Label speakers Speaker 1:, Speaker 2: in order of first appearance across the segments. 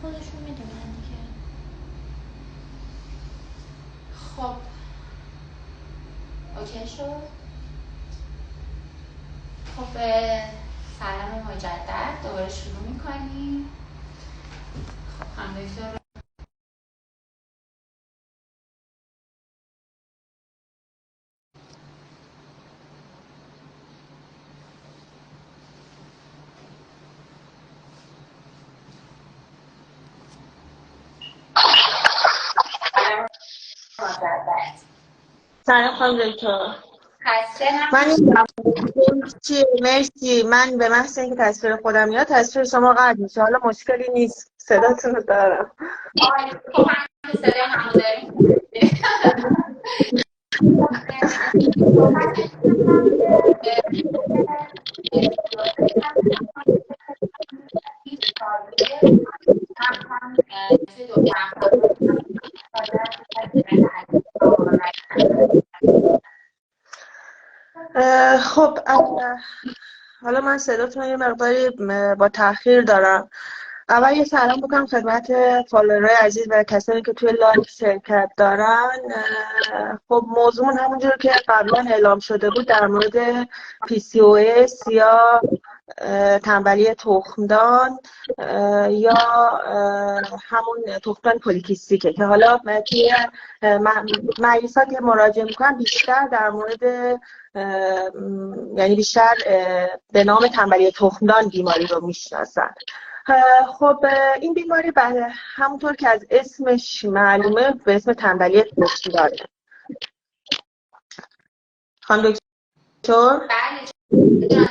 Speaker 1: خودشون میدونن دیگه. خب اوکی شد. خب سلام مجدد، دوباره شروع میکنیم. خب هم دکتر
Speaker 2: سلام خانم دکتر.
Speaker 1: خسته
Speaker 2: من مرسی. من به محض اینکه تصویر خودم میاد تصویر شما قطع میشه. حالا مشکلی نیست، صداتون رو دارم.
Speaker 1: خب هم صدا همو داریم.
Speaker 2: خب حالا من صداتون یه مقداری با تأخیر دارم. اول یه سلام بکنم خدمت فالوورای عزیز و کسانی که توی لایو شرکت دارن. خب موضوعمون همونجور که قبلا اعلام شده بود در مورد PCOS یا تنبلی تخمدان یا همون تخمدان پلیکیستیکه که حالا توی مریضات که مراجعه میکنن بیشتر در مورد یعنی بیشتر به نام تنبلی تخمدان بیماری رو میشناسن. خب این بیماری همونطور که از اسمش معلومه به اسم تنبلی تخمدانه. خانم دکتر؟
Speaker 1: بله جان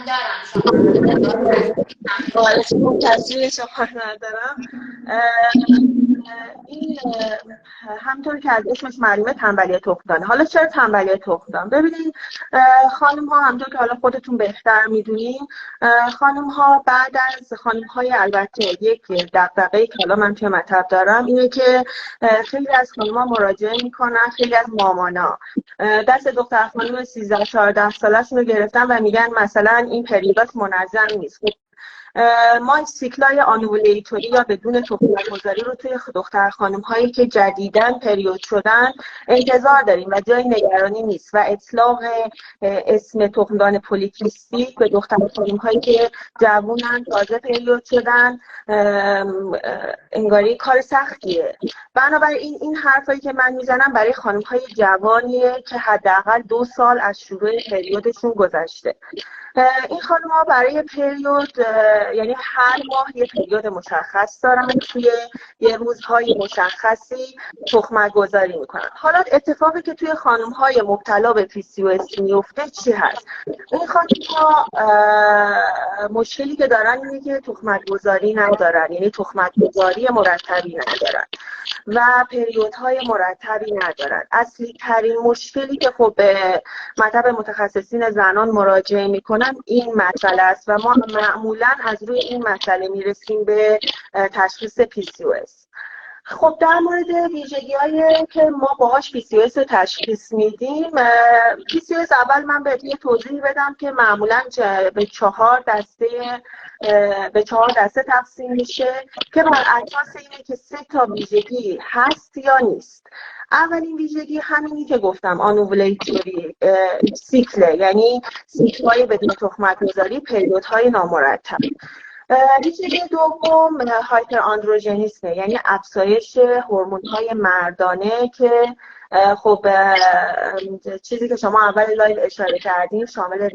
Speaker 1: دارم
Speaker 2: شما تصویر شما ندارم. این همطور که از اسمش معلومه تنبلی تخمدان. حالا چرا تنبلی تخمدان؟ ببینید خانم ها همطور که حالا خودتون بهتر میدونین، خانم ها بعد از خانم های البته یک دغدغه‌ای که حالا من توی مطلب دارم اینه که خیلی از خانم ها مراجعه میکنن، خیلی از مامانا دست دختر خانم 13-14 سالشون رو گرفتن و میگن مثلا این پریودات منظم نیست. ما سیکلای آنوولیتوری یا بدون تخم‌گذاری رو توی دختر خانم هایی که جدیداً پریود شدن انتظار داریم و جای نگرانی نیست و اطلاق اسم تخمدان پلیکیستیک به دختر خانم هایی که جوونن تازه پریود شدن انگاری کار سختیه. بنابراین این حرفایی که من میزنم برای خانم های جوانیه که حداقل 2 سال از شروع پریودشون گذشته. این خانم ها برای پریود یعنی هر ماه یه پریود مشخص دارن، توی یه روزهای مشخصی تخمک گذاری میکنن. حالا اتفاقی که توی خانم های مبتلا به PCOS میفته چی هست؟ این خانم ها مشکلی که دارن اینه که تخمک گذاری ندارن، یعنی تخمک گذاری مرتبی ندارن و پریودهای مرتبی ندارن. اصلی ترین مشکلی که خب به مطب متخصصین زنان مراجعه میکنن این مسئله است و ما معمولا از روی این مسئله میرسیم به تشخیص PCOS. خب در مورد ویژگی‌هایی که ما باهاش PCOS رو تشخیص میدیم، PCOS اول من بهتون توضیح بدم که معمولا به 4 دسته تقسیم میشه که بر اساس اینه که 3 تا ویژگی هست یا نیست. اولین ویژگی همینی که گفتم، آنوولیتوری سیکله، یعنی سیکل‌های بدون تخمک‌گذاری، پریودهای نامرتب. ویژگی دوم هایپر آندروژنیسمه، یعنی افزایش هورمون‌های مردانه که خب چیزی که شما اول لایو اشاره کردین شامل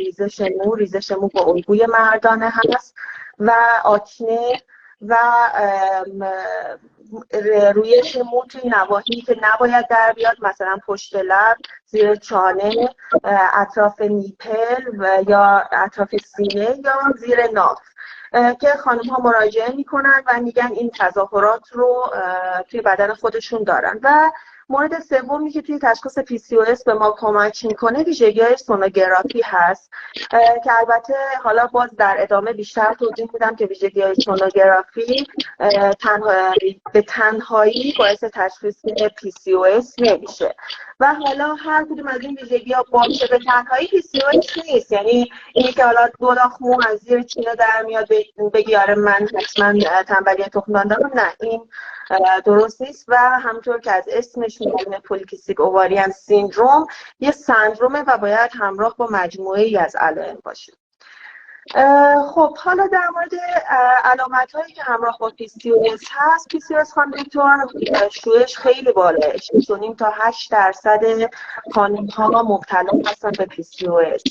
Speaker 2: ریزش مو با الگوی مردانه هست و آکنه و رویش مو توی نواحی که نباید در بیاد، مثلا پشت لب، زیر چانه، اطراف نیپل یا اطراف سینه یا زیر ناف که خانم ها مراجعه میکنن و میگن این تظاهرات رو توی بدن خودشون دارن. و مورد سومی که توی تشخیص PCOS به ما کمک میکنه ویژگی‌های سونوگرافی هست که البته حالا باز در ادامه بیشتر توضیح میدم که ویژگی‌های سونوگرافی به تنهایی باعث تشخیص PCOS نمیشه و حالا هر کدوم از این ویژگی‌ها باشه به تنهایی PCOS نیست. یعنی اینی که حالا 2 لاخ مو از زیر چینه در میاد بگی آره من حتما تنبلی تخمدان دارم، نه این درست نیست و همونطور که از اسمش میگه پولیکیستیک اوواریان سیندروم یه سندرومه و باید همراه با مجموعه ای از علائم باشه. خب حالا در مورد علامت هایی که همراه با PCOS هست، PCOS خانم دکتر شویش خیلی بالاه، 6.5 تا 8% خانم ها مبتلا هستن به PCOS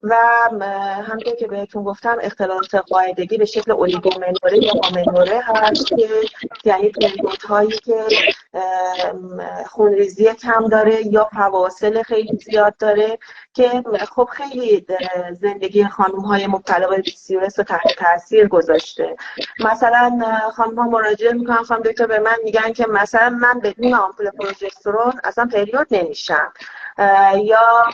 Speaker 2: و همونطور که بهتون گفتم اختلالات قاعدگی به شکل اولیگومنوره یا آمنوره هست که یعنی پریودهایی که خونریزی کم داره یا فواصل خیلی زیاد داره که خب خیلی زندگی خانم های مبتلا به PCOS رو تحت تاثیر گذاشته. مثلا خانم ها مراجعه میکنن خانم دکتر به من میگن که مثلا من بدون آمپول پروژسترون اصلا پریود نمیشم یا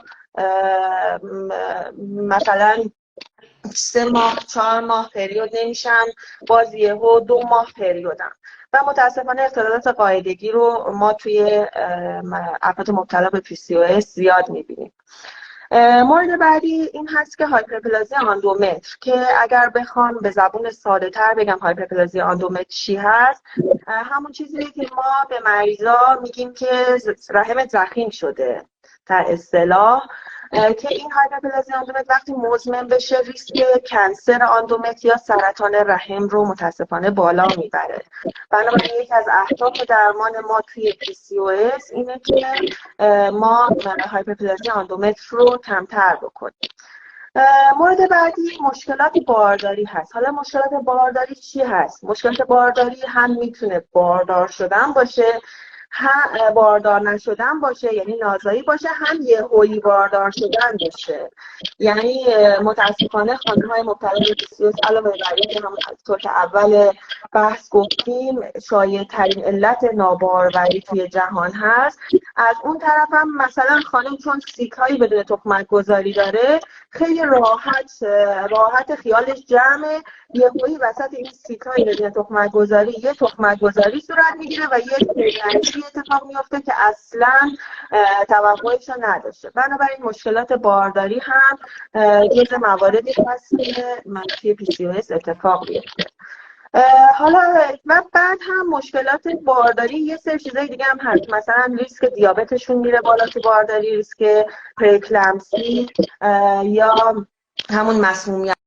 Speaker 2: مثلا 3 ماه 4 ماه پریود نمیشم، باز یهو 2 ماه پریودم و متاسفانه اختلالات قاعدگی رو ما توی افراد مبتلا به PCOS زیاد میبینیم. مورد بعدی این هست که هایپرپلازی آندومتر که اگر بخوام به زبون ساده تر بگم هایپرپلازی آندومتر چی هست، همون چیزیه که ما به مریضا میگیم که رحمت ضخیم شده در اصطلاح، که این هایپرپلازی آندومتر وقتی مزمن بشه ریسک کنسر آندومتر یا سرطان رحم رو متاسفانه بالا میبره. بنابراین یکی از اهداف درمان ما توی PCOS اینه که ما هایپرپلازی آندومتر رو کمتر بکنیم. مورد بعدی مشکلات بارداری هست. حالا مشکلات بارداری چی هست؟ مشکلات بارداری هم میتونه باردار شدن باشه، هم باردار نشدن باشه یعنی نازایی باشه، هم یهویی باردار شدن باشه. یعنی متاسفانه خانم‌های مبتلا به PCOS علاوه بر اینکه همونطور که اول بحث گفتیم شایع‌ترین علت ناباروری توی جهان هست، از اون طرف هم مثلا خانم چون سیک‌هایی بدون تخمک گذاری داره خیلی راحت خیالش جمعه، یهویی وسط این سیک‌های بدون تخمک گذاری یه تخمک گذاری صورت میگیره و یک پرگنسی اتفاق میفته که اصلا توقعش رو نداشته. بنابراین مشکلات بارداری هم جزء مواردی هست که توی PCOS اتفاق میفته. حالا و بعد هم مشکلات بارداری یه سری چیزای دیگه هم هست، مثلا ریسک دیابتشون میره بالا تو بارداری، ریسک پرکلمسی یا همون مسمومیت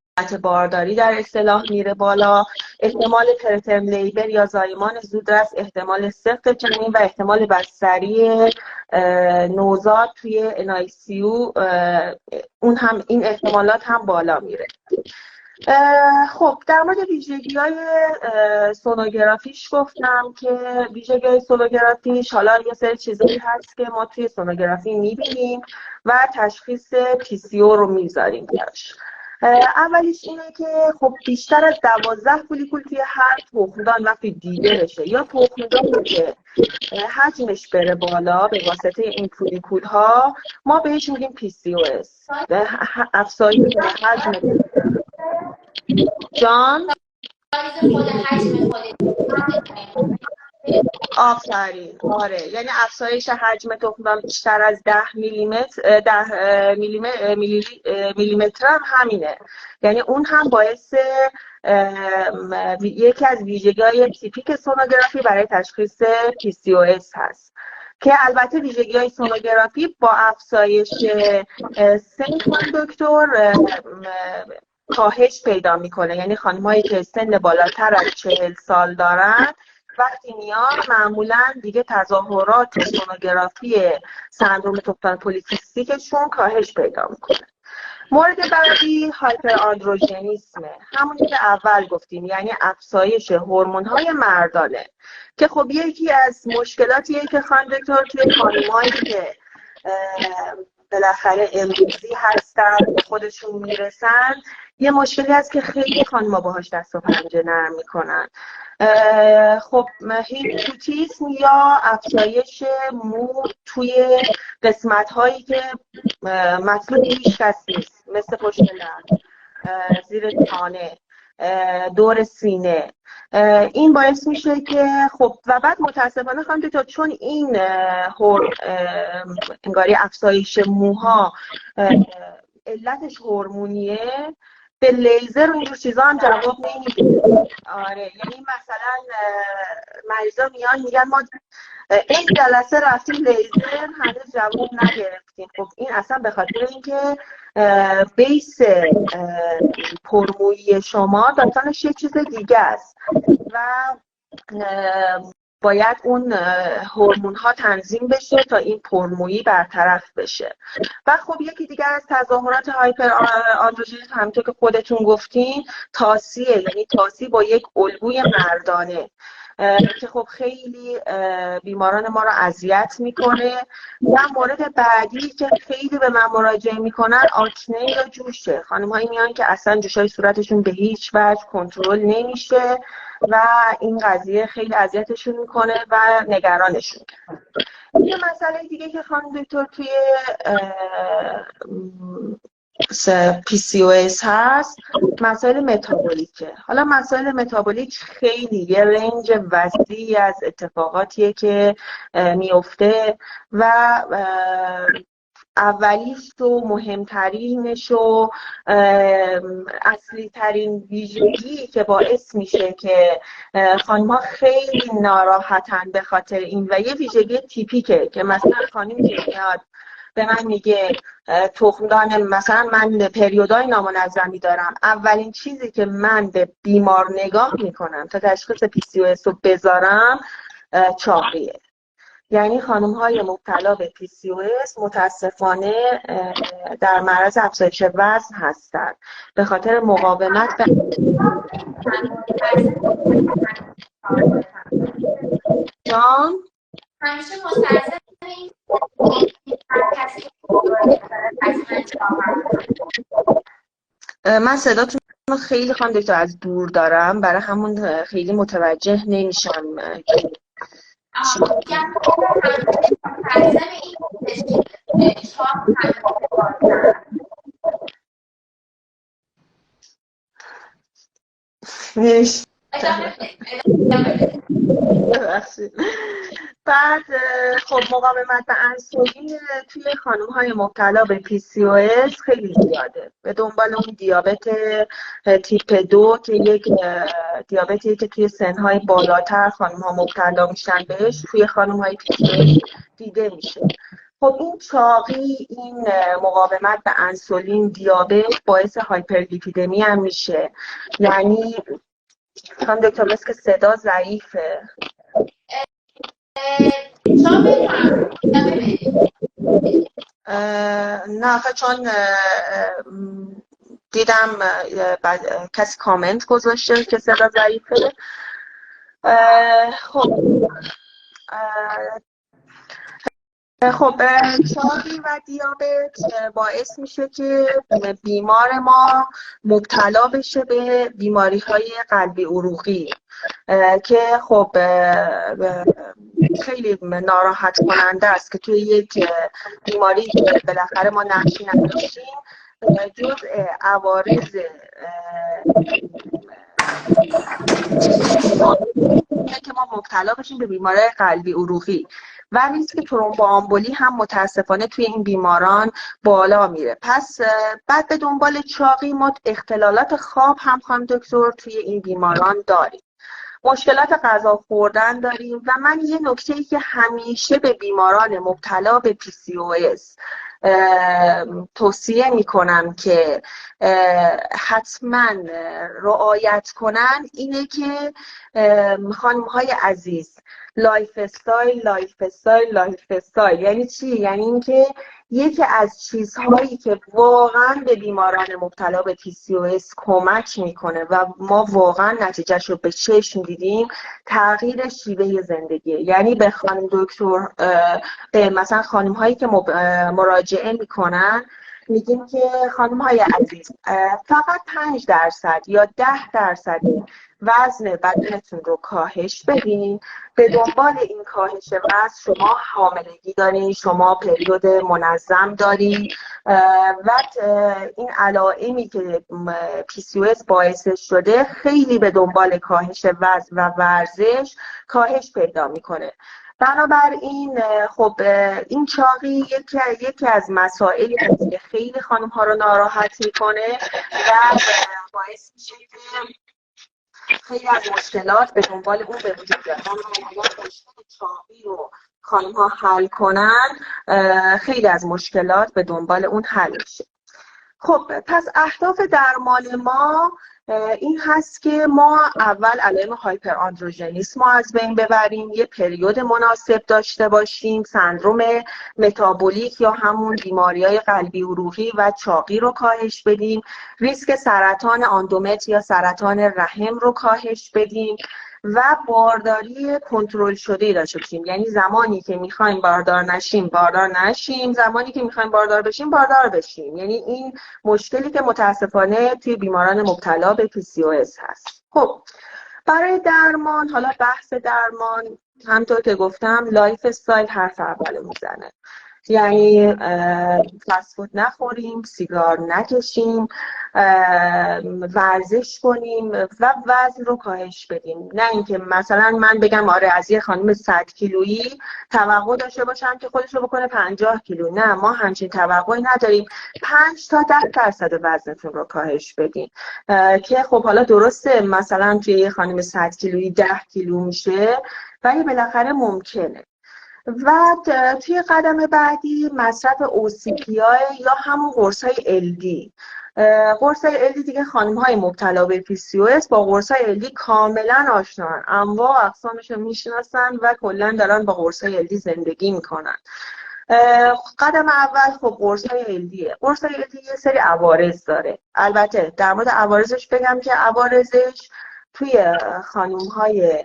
Speaker 2: بارداری در اصطلاح میره بالا، احتمال پرترم لیبر یا زایمان زودرس، احتمال سقط جنین و احتمال بستری نوزاد توی NICU این احتمالات هم بالا میره. خب در مورد ویژگی‌های سونوگرافیش گفتم که ویژگی‌های سونوگرافیش حالا یه سری چیزایی هست که ما توی سونوگرافی می‌بینیم و تشخیص PCO رو میذاریم براش. اولیش اینه که خب بیشتر از 12 فولیکول توی هر تخمدان وقتی دیده بشه یا تخمدانی که حجمش بره بالا به واسطه این فولیکول ها ما بهش میگیم PCOS. افزایش حجم جان
Speaker 1: خود حجم
Speaker 2: آفرین، آره، یعنی افزایش حجم تخمدان بیشتر از 10 میلیمتر هم همینه، یعنی اون هم باعث یکی از ویژگی‌های تیپیک سونوگرافی برای تشخیص PCOS هست که البته ویژگی‌های سونوگرافی با افزایش سن دکتر کاهش پیدا میکنه. یعنی خانم‌هایی که سن بالاتر از 40 سال دارن وقتی میان معمولا دیگه تظاهرات سونوگرافی سندروم تخمدان پلیسیستیکشون کاهش پیدا میکنه. مورد بعدی هایپراندروژنیسمه، همونی که اول گفتیم، یعنی افزایش هورمون‌های مردانه که خب یکی از مشکلاتیه که خانم دکتر توی خانم‌هایی که بالاخره امروزی هستن به خودشون میرسن یه مشکلی هست که خیلی خانم‌ها باهاش دست و پنجه نرم میکنن. خب هیرسوتیسم یا افزایش مو توی قسمت هایی که مطلوب هیچ کس نیست، مثل پشت لب، زیر چانه، دور سینه. این باعث میشه که خب و بعد متاسفانه خانم دکتر چون این انگاری افزایش موها علتش هورمونیه، به لیزر و اینجور چیزا هم جواب نمیده. آره، یعنی مثلا مریضا میان میگن ما این جلسه رفتیم لیزر هنوز جواب نگرفتیم. خب این اصلا به خاطر اینکه بیس پرمویی شما داستانش یه چیز دیگه است و باید اون هورمون ها تنظیم بشه تا این پرمویی برطرف بشه. و خب یکی دیگه از تظاهرات هایپر آندروژنیسم همونطور که خودتون گفتین تاسیه، یعنی تاسی با یک الگوی مردانه که خب خیلی بیماران ما رو اذیت میکنه. و مورد بعدی که خیلی به من مراجعه میکنن آکنه یا جوشه. خانم هایی میان که اصلا جوشای صورتشون به هیچ وجه کنترل نمیشه و این قضیه خیلی اذیتشون میکنه و نگرانشون. یه مسئله دیگه که خانم دکتر توی PCOS هست مسائل متابولیکه. حالا مسائل متابولیک خیلی یه رنج وسیعی از اتفاقاتیه که میفته و اولیش و مهمترینش و اصلی ترین ویژگی که باعث میشه که خانم‌ها خیلی ناراحتن به خاطر این و یه ویژگی تیپیکه که مثلا خانمی که میاد به من میگه تخمدان مثلا من پریودای نامنظمی دارم، اولین چیزی که من به بیمار نگاه میکنم تا تشخیص PCOS رو بذارم چاقیه. یعنی خانم های مبتلا به PCOS متاسفانه در معرض افزایش وزن هستند به خاطر مقاومت به جان.
Speaker 1: همیشه مستلزم این
Speaker 2: من صداتون خیلی خانم دکتر از دور دارم، برای همون خیلی متوجه نمیشم. بعد خب مقاومت به انسولین توی خانم‌های مبتلا به PCOS خیلی زیاده. به دنبال اون دیابت تیپ 2 که یک دیابتیه که توی سن‌های بالاتر خانم‌ها مبتلا میشن بهش، توی خانم‌های PCOS دیده میشه. خب این چاقی، این مقاومت به انسولین، دیابت باعث هایپرلیپیدمی هم میشه. یعنی خانم دکتر مثل که صدا ضعیفه. نه چون دیدم کسی کامنت گذاشته که صدا ضعیفه. خب چاقی و دیابت باعث میشه که بیمار ما مبتلا بشه به بیماری‌های قلبی عروقی که خب خیلی ناراحت کننده است که توی یک بیماری که بالاخره ما نقشی نداشتیم جزء عوارض که ما مبتلا بشیم به بیماری قلبی عروقی و ریسک ترومبوآمبولی هم متاسفانه توی این بیماران بالا میره. پس بعد به دنبال چاقی ما اختلالات خواب هم خانم دکتر توی این بیماران داریم. مشکلات غذا خوردن داریم و من یه نکته‌ای که همیشه به بیماران مبتلا به PCOS توصیه میکنم که حتما رعایت کنن اینه که خانم‌های عزیز لایف استایل یعنی چی؟ یعنی اینکه یکی از چیزهایی که واقعا به بیماران مبتلا به PCOS کمک میکنه و ما واقعا نتیجهش رو به چشم دیدیم تغییر شیوه زندگی. یعنی به خانم دکتر مثلا خانم هایی که مراجعه میکنن میگیم که خانم های عزیز فقط 5% یا 10% وزن بدنتون رو کاهش بدین. به دنبال این کاهش وزن شما حاملگی دارین، شما پریود منظم دارین و این علائمی که PCOS باعثش شده خیلی به دنبال کاهش وزن و ورزش کاهش پیدا میکنه. بنابراین خب این چاقی یکی از مسائلی هست که خیلی خانم ها رو ناراحت میکنه و باعث میشه که خیلی از مشکلات به دنبال اون به وجود بیاد. اگر مشکل چاقی رو خانم ها حل کنن خیلی از مشکلات به دنبال اون حل میشه. خب پس اهداف درمان ما این هست که ما اول علائم هایپر آندروژنیسم رو از بین ببریم، یه پریود مناسب داشته باشیم، سندروم متابولیک یا همون بیماری‌های قلبی عروقی و چاقی رو کاهش بدیم، ریسک سرطان اندومتر یا سرطان رحم رو کاهش بدیم و بارداری کنترل شده داشته باشیم. یعنی زمانی که میخوایم باردار نشیم باردار نشیم، زمانی که میخوایم باردار بشیم باردار بشیم. یعنی این مشکلی که متاسفانه توی بیماران مبتلا به PCOS هست. خب برای درمان، حالا بحث درمان همطور که گفتم لایف استایل حرف اول میزنه. یعنی فست فود نخوریم، سیگار نکشیم، ورزش کنیم و وزن رو کاهش بدیم. نه اینکه مثلا من بگم آره از یه خانم 100 کیلویی توقع داشته باشم که خودش رو بکنه 50 کیلو. نه، ما همچین توقعی نداریم. 5 تا 10% وزنتون رو کاهش بدین که خب حالا درسته مثلا توی یه خانم 100 کیلویی 10 کیلو میشه ولی بالاخره ممکنه. و توی قدم بعدی مصرف OCPI یا همون قرص‌های LD. قرص‌های LD دیگه خانم‌های مبتلا به PCOS با قرص‌های LD کاملا آشنان، انواع و اقسامش رو میشناسن و کلا دارن با قرص‌های LD زندگی میکنن. قدم اول خب قرص‌های LDه. قرص‌های LD یه سری عوارض داره. البته در مورد عوارضش بگم که عوارضش توی خانم‌های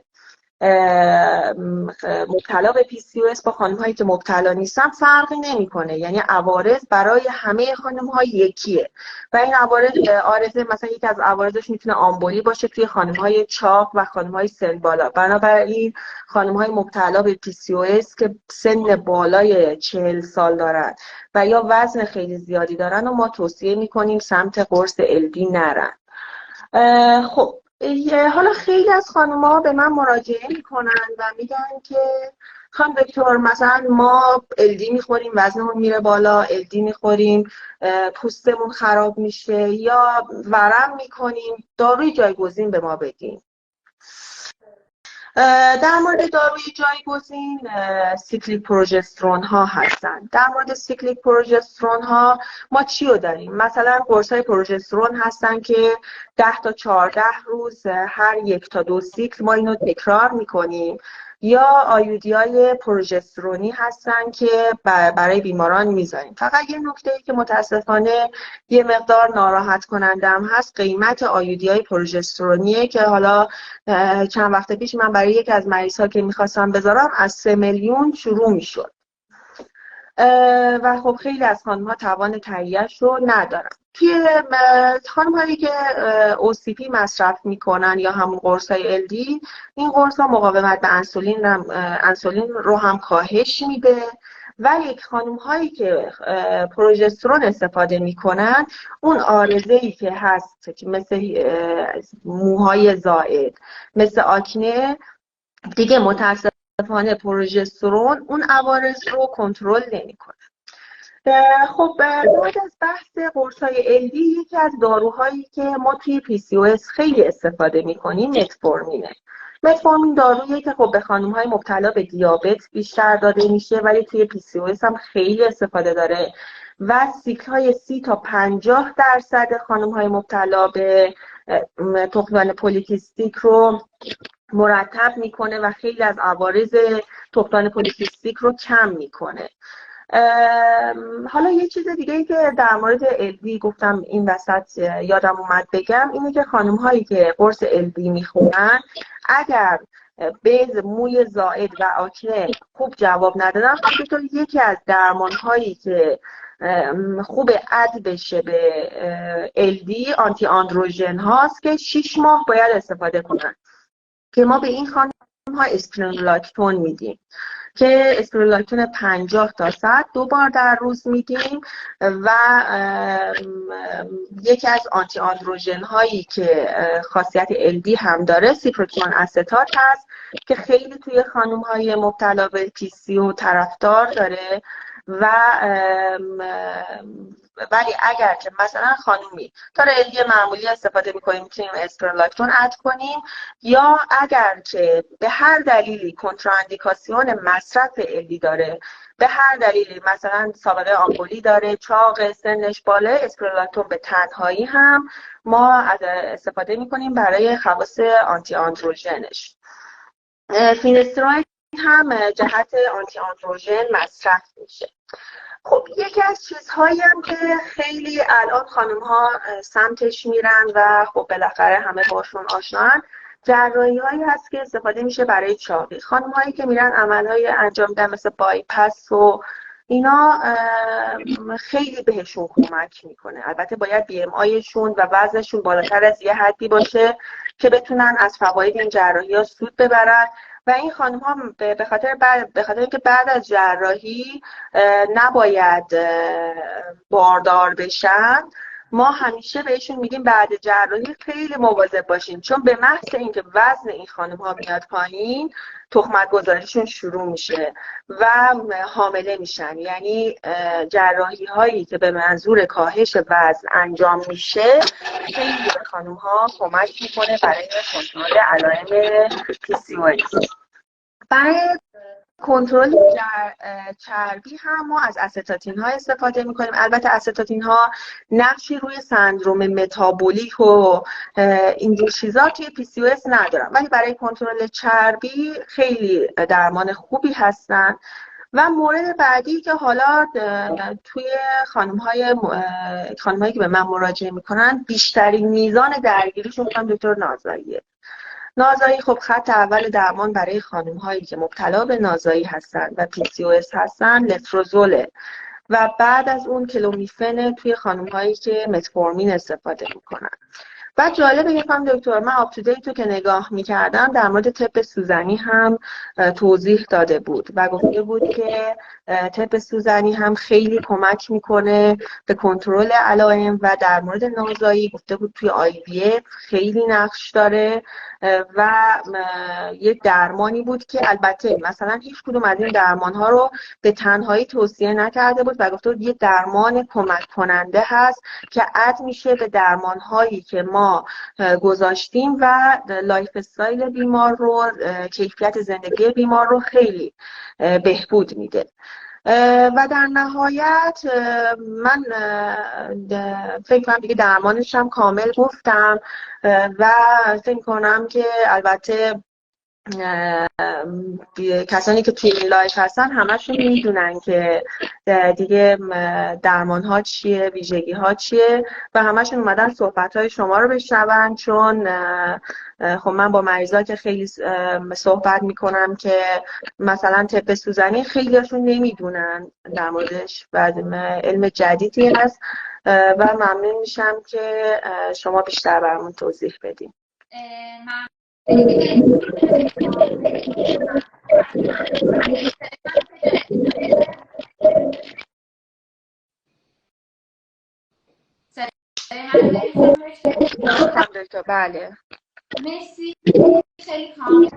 Speaker 2: مبتلا به PCOS با خانم هایی که مبتلا نیستن فرقی نمیکنه. یعنی عوارض برای همه خانم ها یکیه و این عوارض مثلا یکی از عوارضش میتونه آمبولی باشه توی خانم های چاق و خانم های سن بالا. بنابراین خانم های مبتلا به PCOS که سن بالای 40 سال دارن و یا وزن خیلی زیادی دارن و ما توصیه میکنیم سمت قرص LD نرن. خب حالا خیلی از خانم‌ها به من مراجعه میکنن و میگن که خانم دکتر مثلا ما LD میخوریم وزنمون میره بالا، LD میخوریم پوستمون خراب میشه یا ورم میکنیم، داروی جایگزین به ما بدین. در مورد داروی جایگزین سیکلیک پروژسترون ها هستن. در مورد سیکلیک پروژسترون ها ما چی رو داریم؟ مثلا قرص های پروژسترون هستن که 10 تا 14 روز هر 1 تا 2 سیکل ما اینو تکرار میکنیم، یا آیودی های پروژسترونی هستن که برای بیماران میذاریم. فقط یه نکته‌ای که متاسفانه یه مقدار ناراحت کننده هم هست، قیمت آیودی های پروژسترونیه که حالا چند وقت پیش من برای یکی از مریض‌ها که میخواستم بذارم از 3 میلیون شروع میشد و خب خیلی از خانم‌ها توان تهیه‌اش رو ندارن. توی خانم‌هایی که OCP مصرف میکنن یا همون قرص‌های LD، این قرص‌ها مقاومت به انسولین رو هم کاهش میده و یک خانم‌هایی که پروژسترون استفاده میکنن اون عارضه‌ای که هست مثل موهای زائد، مثل آکنه، دیگه متاسفانه پروژسترون اون عوارض رو کنترل نمیکنه. خب بعد از بحث قرص‌های LD، یکی از داروهایی که ما توی PCOS خیلی استفاده میکنیم متفورمینه. متفورمین دارویی که خب به خانم‌های مبتلا به دیابت بیشتر داده میشه ولی توی PCOS هم خیلی استفاده داره و سیکل‌های 30 تا 50% خانم‌های مبتلا به تخمدان پلیکیستیک رو مرتب میکنه و خیلی از عوارض تخمدان پلیکیستیک رو کم میکنه. حالا یه چیز دیگه ای که در مورد LD گفتم این وسط یادم اومد بگم اینه که خانم هایی که قرص LD میخورن اگر بیض، موی زائد و آکنه خوب جواب ندادن، همینطور یکی از درمان هایی که خوب اد بشه به LD آنتی آندروژن هاست که 6 ماه باید استفاده کنن که ما به این خانم ها اسپرونولاکتون میدیم که اسپرونولاکتون 50 تا 100 2 بار در روز میدیم و یکی از آنتی آندروژن هایی که خاصیت LD هم داره سیپروکسون استات هست که خیلی توی خانم های مبتلا به PCO طرفدار داره و ولی اگر که مثلا خانومی تا LD معمولی استفاده میکنیم میتونیم اسپرونولاکتون اد کنیم، یا اگر که به هر دلیلی کنتراندیکاسیون مصرف LD داره، به هر دلیلی مثلا سابقه آمبولی داره، چاق، سنش بالا، اسپرونولاکتون به تنهایی هم ما استفاده میکنیم برای خواص آنتی آندروژنش. فینستروید هم جهت آنتی آندروژن مصرف میشه. خب یکی از چیزهایی هم که خیلی الان خانم ها سمتش میرن و خب بالاخره همه باشون آشنان، جراحی هایی هست که استفاده میشه برای چاقی. خانم هایی که میرن عمل های انجام میدن مثل بایپس و اینا خیلی بهشون کمک میکنه. البته باید BMI شون و وزنشون بالاتر از یه حدی باشه که بتونن از فواید این جراحی ها سود ببرن و این خانم ها به خاطر اینکه بعد از جراحی نباید باردار بشن، ما همیشه بهشون میگیم بعد جراحی خیلی مواظب باشین، چون به محض اینکه وزن این خانم ها میاد پایین تخمت گذاریشون شروع میشه و حامله میشن. یعنی جراحی هایی که به منظور کاهش وزن انجام میشه خیلی به خانم ها کمک میکنه برای کنترل علائم PCOS. برای کنترل چربی هم ما از استاتین ها استفاده میکنیم. البته استاتین ها نقشی روی سندروم متابولیک و اینجور چیزا توی PCOS ندارن، ولی برای کنترل چربی خیلی درمان خوبی هستن. و مورد بعدی که حالا توی خانم‌هایی که به من مراجعه میکنن بیشترین میزان درگیریشون هم دکتر نازاییه. نازایی خب خط اول درمان برای خانم هایی که مبتلا به نازایی هستن و PCOS هستن لتروزوله و بعد از اون کلومیفن توی خانم هایی که متفورمین استفاده میکنن. و جالبه یکم دکتر من آپتودیتو که نگاه میکردم در مورد طب سوزنی هم توضیح داده بود و گفته بود که طب سوزنی هم خیلی کمک میکنه به کنترل علائم و در مورد نازایی گفته بود توی IVF خیلی نقش داره و یک درمانی بود که البته مثلا هیچ کدوم از این درمان ها رو به تنهایی توصیه نکرده بود و گفته بود یه درمان کمک کننده هست که اد میشه به درمان هایی که ما گذاشتیم و لایف استایل بیمار رو، کیفیت زندگی بیمار رو خیلی بهبود میده. و در نهایت من فکر کنم دیگه درمانش هم کامل گفتم و فکر کنم که البته کسانی که توی این لایف هستن همشون میدونن که دیگه درمان ها چیه، ویژگی ها چیه و همشون اومدن صحبت های شما رو بشنون، چون خب من با مریضات خیلی صحبت میکنم که مثلا طب سوزنی خیلی هاشون نمیدونن در موردش و علم جدیدی هست و ممنون میشم که شما بیشتر برامون توضیح بدین. بله
Speaker 1: مرسی، خیلی کامل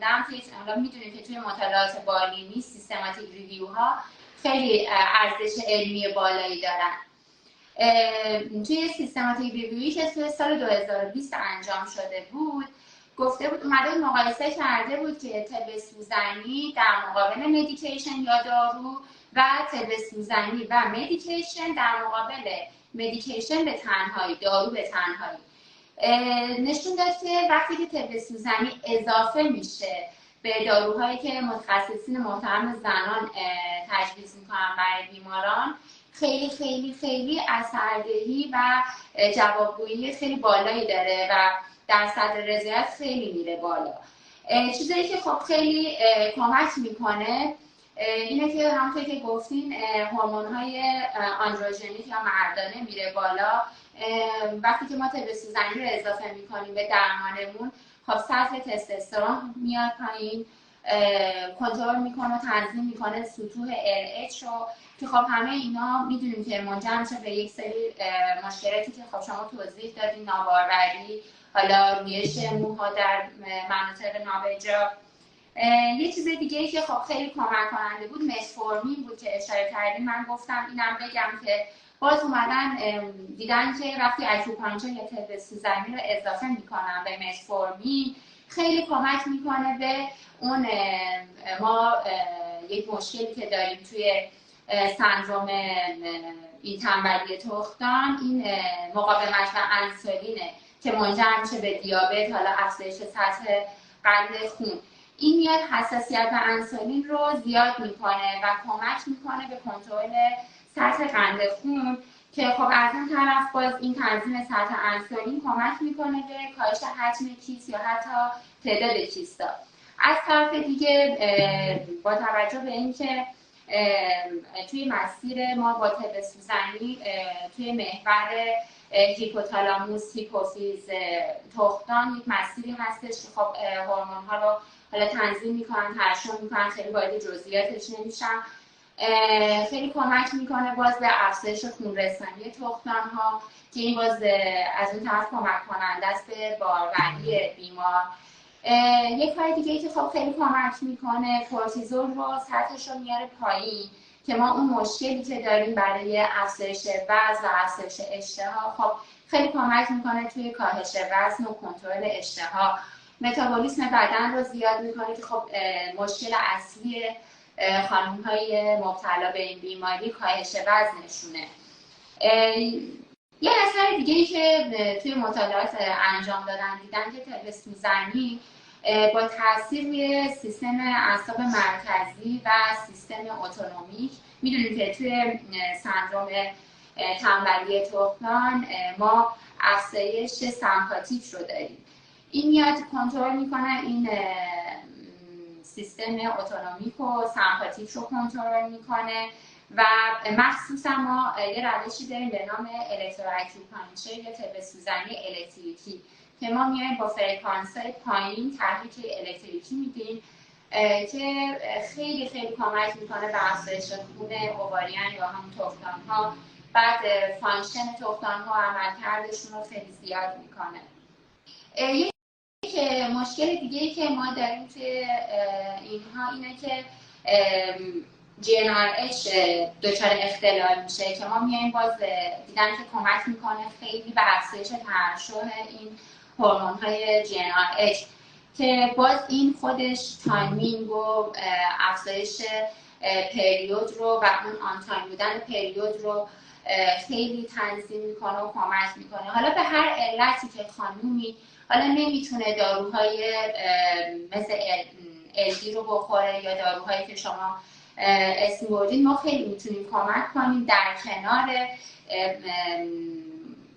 Speaker 1: خوندم توی حالا میدونید که توی مطالعات بالینی سیستماتیک ریویو ها خیلی ارزش علمی بالایی دارن. توی سیستماتیک ریویویی که توی سال 2020 انجام شده بود گفته بود، اومده بود مقایسه کرده بود که طب سوزنی در مقابل مدیکیشن یا دارو و طب سوزنی و مدیکیشن در مقابل مدیکیشن به تنهایی، دارو به تنهایی، نشون داد که وقتی که طب سوزنی اضافه میشه به داروهایی که متخصصین محترم زنان تجویز میکنن برای بیماران، خیلی خیلی خیلی اثردهی و جوابگویی خیلی بالایی داره و درصد رضایت خیلی میره بالا. چیزایی که خب خیلی کمک میکنه اینه که همونطور که گفتین هورمون‌های آندروژنیک یا مردانه میره بالا. وقتی که ما طب سوزنی رو اضافه میکنیم به درمانمون، خب سطح تستوسترون میاد پایین، کنترل میکنه و تنظیم میکنه سطوح LH رو که خب همه اینا میدونیم که منجر میشه به یک سری مشکلاتی که خب شما توضیح دادین، ناباروری، حالا رویش موها در مناطق نابجا. یه چیز دیگه ای که خب خیلی کمک کننده بود متفورمین بود که اشاره کردیم. من گفتم اینم بگم که باز اومدن دیدن که وقتی اکوپانکچر یا طب سوزنی رو اضافه میکنن به متفورمین خیلی کمک میکنه به اون ما یک مشکلی که داریم توی سندروم این تنبلی تخمدان، این مقاومت و انسولینه که منجر میشه به دیابت، حالا افزایش سطح قند خون. این میاد حساسیت به انسولین رو زیاد میکنه و کمک میکنه به کنترل سطح قند خون که خب از اون طرف باز این تنظیم سطح انسولین کمک میکنه به کاهش حجم کیست یا حتی تعداد کیستا. از طرف دیگه با توجه به اینکه توی مسیر ما با طب سوزنی توی محور هیپوتالاموس، هیپوفیز، تخمدان یک مسیری هستش که خب هورمون ها رو حالا تنظیم میکنن، ترشح میکنن، خیلی وارد جزئیاتش نمیشم. خیلی کمک میکنه باز به افزایش خون رسانی تخمدان ها که این باز از اون طرف کمک کننده است به باروری بیمار. یک کار دیگه ای که خب خیلی کمک میکنه کورتیزول رو سطحش رو میاره پایین که ما اون مشکلی که داریم برای افزایش وزن و افزایش اشتها خب خیلی کمک میکنه توی کاهش وزن و کنترل اشتها. متابولیسم بدن رو زیاد میکنه که خب مشکل اصلی خانم‌های مبتلا به این بیماری کاهش وزنشونه. یه اثر دیگه‌ای که توی مطالعات انجام دادن دیدن که طب سوزنی با تاثیر روی سیستم اعصاب مرکزی و سیستم اتونومیک، میدونیم که توی سندروم تنبلی تخمدان ما افزایش سمپاتیک رو داریم. این میاد کنترل میکنه این سیستم اتونومیک و سمپاتیک رو کنترل میکنه و مخصوصا ما یه روشی داریم به نام الکترواکیوپانکچر یا طب سوزنی الکتریکی که ما میایم با فرکانس‌های پایین تحریک الکتریکی میدیم که خیلی خیلی کمک میکنه به افزایش خون اوواریان یا هم تخمدان ها. بعد فانکشن تخمدان ها عملکردشون رو خیلی زیاد میکنه. یک مشکل دیگه‌ای که ما داریم توی اینها اینه که GnRH دچار اختلال میشه که ما میایم باز دیدن که کمک میکنه خیلی به افزایش ترشح این هورمون‌های GnRH که باز این خودش تایمینگ و افزایش پریود رو و اون آن تایم بودن پریود رو خیلی تنظیم میکنه و کمک میکنه. حالا به هر علتی که خانومی حالا نمیتونه داروهای مثل LD رو بخوره یا داروهایی که شما اسم بردین، ما خیلی میتونیم کمک کنیم در کنار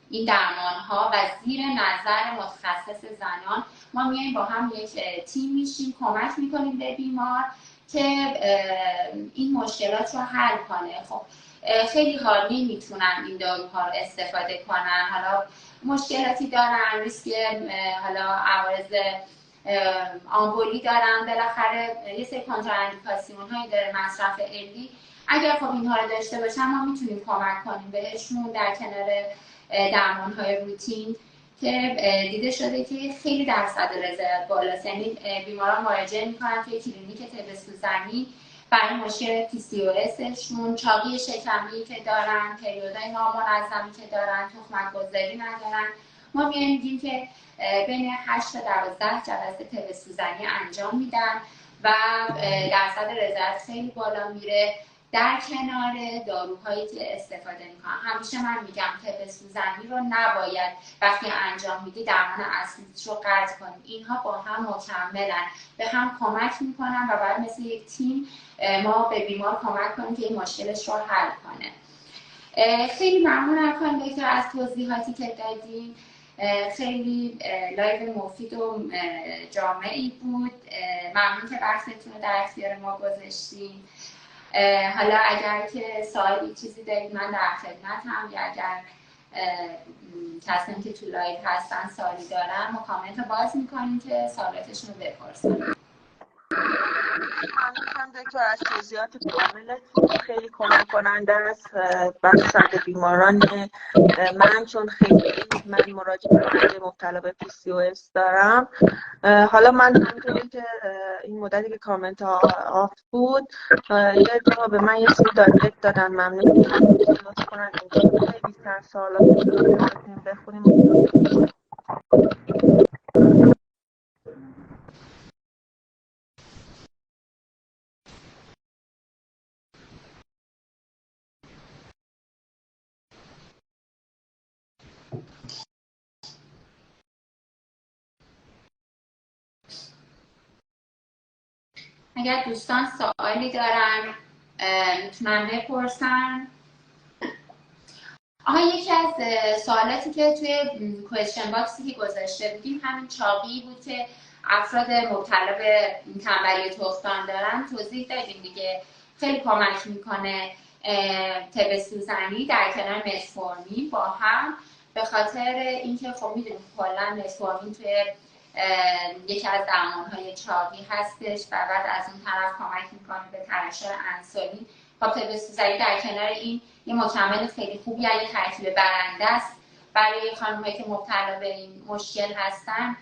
Speaker 1: این درمان ها و زیر نظر متخصص زنان ما میایم با هم یک تیم میشیم، کمک میکنیم به بیمار که این مشکلات رو حل کنه. خب خیلی ها نمیتونن این داروها رو استفاده کنن، حالا مشکلاتی دارن، ریسک حالا عوارض آمبولی دارن، بالاخره یه سری کنتراندیکاسیون هایی داره مصرف الی. اگر خب اینها رو داشته باشن ما میتونیم کمک کنیم بهشون در کنار درمان های روتین که دیده شده که خیلی درصد رضایت بالاست، یعنی بیماران مراجعه میکنن توی کلینیک طب سوزنی برای مشکل PCOSشون، چاقی شکمی که دارن، پریودهای نامنظمی که دارن، تخمک گذاری ندارن. ما میگیم که بین 8 تا 12 جلسه طب سوزنی انجام میدن و درصد رضایت خیلی بالا میره در کنار داروهایی که استفاده میکنن. همیشه من میگم طب سوزنی رو نباید وقتی انجام میدی درمان اصلیش رو قطع کنیم. اینها با هم مکملن، به هم کمک میکنن و باید مثل یک تیم ما به بیمار کمک کنیم که این مشکلش رو حل کنه. خیلی ممنونم خانم دکتر از توضیحاتی که دادیم. خیلی لایو مفید و جامعی بود. ممنون که وقتتون رو در اختیار ما گذاشتیم. حالا اگر که سوالی چیزی دارید من در خدمتم، یا اگر کسانی که تو لایو هستن سوالی دارن ما کامنت رو باز میکنیم که سوالاتشون رو بپرسن.
Speaker 2: ممنونم دکتر از توضیحات کاملتون، خیلی کمک کننده است مخصوصا به بیماران من، چون خیلی من مراجعه کننده مبتلا به PCOS دارم. حالا من همونطوری که این مدتی که کامنت ها آف بود یه جا به من یه سری دایرکت دادن، ممنون لطف کنن اینجا بنویسن سوالاتتون رو بخونیم.
Speaker 1: اگر دوستان سوالی دارن میتونن بپرسن. یکی از سوالاتی که توی کوئسچن باکسی که گذاشته بودیم همین چاقی بود که افراد مبتلا به تنبلی تخمدان دارن توضیح دادیم دیگه. خیلی کمک میکنه طب سوزنی در کنار متفورمین با هم، به خاطر اینکه خب میدونیم کلا متفورمین توی یکی از درمان‌های چاقی هستش و بعد از اون طرف کمک میکنه به ترشح انسولین. خب طب سوزنی در کنار این یه مکمل خیلی خوبی، یه ترکیب برنده است برای خانم‌هایی که مبتلا به این مشکل هستن.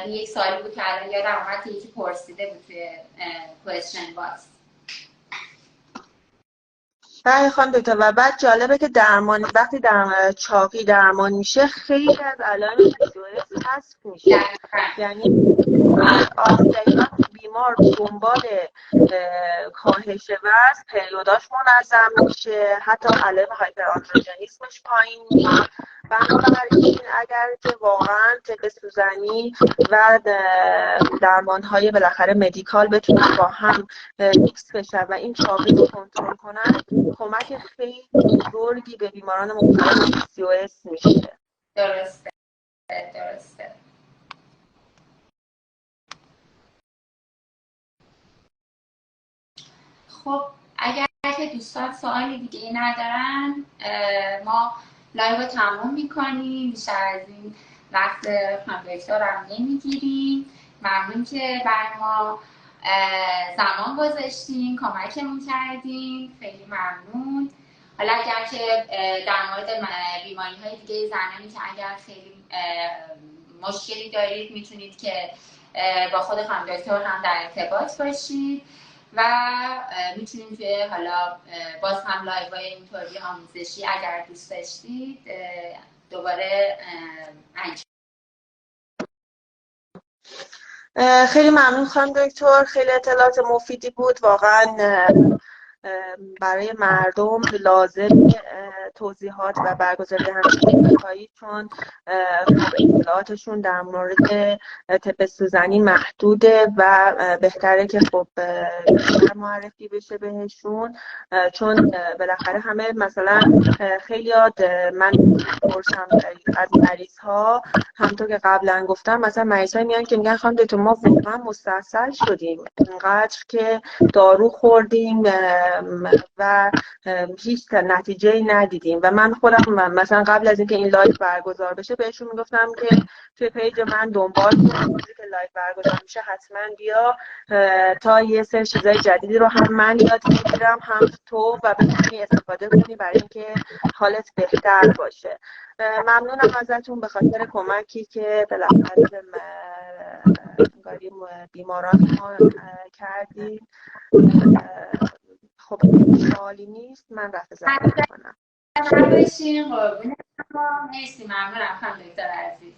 Speaker 1: یک سوالی بود که الان یادم اومد که یکی پرسیده بود توی کوئسچن باکس.
Speaker 2: بله خانم دکتر، و بعد جالبه که درمان وقتی در چاقی درمان میشه خیلی از علائم PCOS حذف میشه. یعنی اکثریت بیمار دنبال کاهش وزن، پریوداش منظم میشه، حتی علائم هایپراندروژنیسمش پایین میاد. بنابراین اگر که واقعا طب سوزنی و درمان‌های بالاخره مدیکال بتونن با هم میکس بشن و این چاقی رو کنترل کنن، کمک خیلی بزرگی به بیماران مبتلا به PCOS میشه.
Speaker 1: درسته. خب اگر که دوستان سوالی دیگه ندارن ما لایو رو تموم میکنیم. بیشتر از این وقت خانم دکتر هم نمیگیریم. ممنون که بر ما زمان گذاشتین، کمکمون کردین، خیلی ممنون. حالا اگر که در مورد بیماری های دیگه زنانی که اگر خیلی مشکلی دارید میتونید که با خود خانم دکتر هم در ارتباط باشید و میتونید که حالا باز هم لایوهای اینطوری آموزشی اگر دوست داشتید دوباره انجام.
Speaker 2: خیلی ممنون خانم دکتر، خیلی اطلاعات مفیدی بود. واقعا برای مردم لازم توضیحات و برگزاری همچین کاری، چون اطلاعاتشون در مورد طب سوزنی محدوده و بهتره که خب بیشتر معرفی بشه بهشون، چون بالاخره همه مثلا خیلی من پرسم از مریض ها، همونطور که قبلا گفتم، مثلا مریض های میان که میگن خانم دکتر ما واقعا مستحصل شدیم، اینقدر که دارو خوردیم و هیچ نتیجه ندیدیم و من خودم مثلا قبل از اینکه این لایو برگزار بشه بهشون میگفتم که توی پیج من دنبال کن، روزی که لایو برگزار میشه حتما بیا تا یه سری چیزای جدیدی رو هم من یاد میگیرم هم تو و بتونی استفاده کنی برای اینکه حالت بهتر باشه. ممنونم ازتون به خاطر کمکی که بالاخره به بیماران ما کردید. خب سوالی نیست، من رفع زحمت کنم.
Speaker 1: باشین قربون شما. مرسی، ممنونم خانم دکتر عزیز.